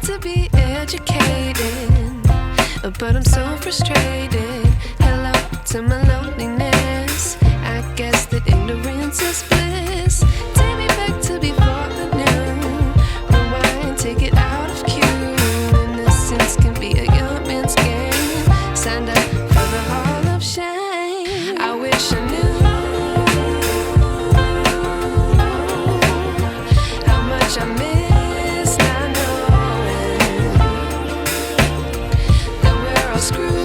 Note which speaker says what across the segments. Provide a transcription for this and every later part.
Speaker 1: to be educated, but I'm so frustrated. Hello to my loneliness. I guess that ignorance is bliss. Take me back to before I knew. Rewind, take it out of cue. Innocence can be a young man's game. Signed up for the hall of shame. I wish I knew how much I miss not knowing that we're all screwed.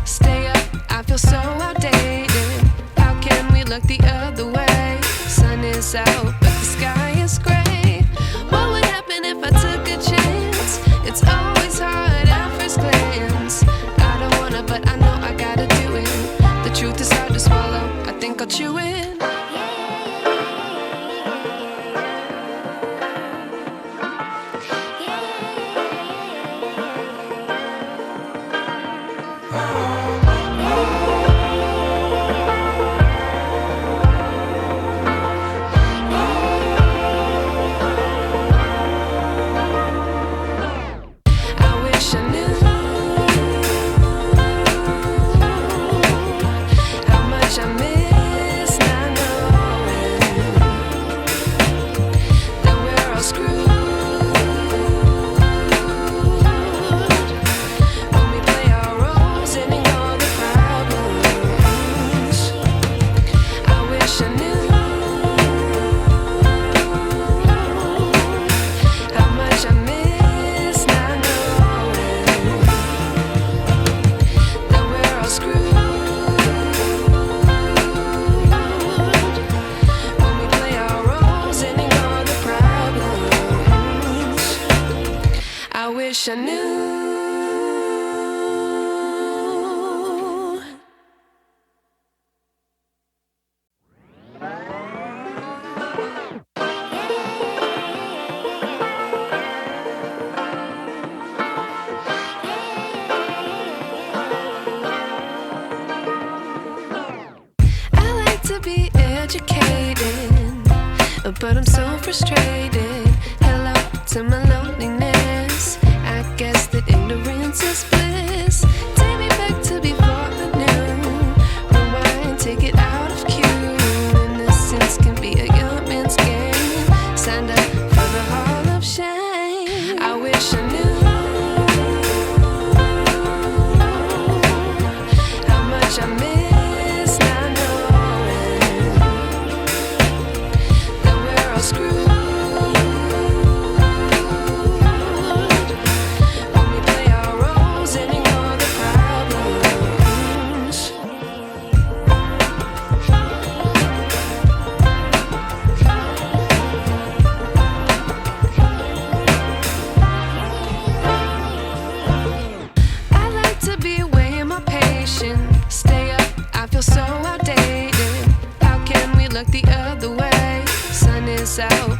Speaker 1: Stay up, I feel so outdated. How can we look the other way? Sun is out, but the sky is gray. What would happen if I took a chance? It's always hard at first glance. I don't wanna, but I know I gotta do it. The truth is hard to swallow, I think I'll chew it. I wish I knew. I like to be educated, but I'm so frustrated. Hello to my loneliness. I guess that ignorance is bliss. Take me back to before I knew. Rewind, take it out of cue. Innocence can be a young man's game. Signed up for the hall of shame. I wish I knew how much I miss not knowing that we're all screwed. Stay up, I feel so outdated. How can we look the other way? Sun is out,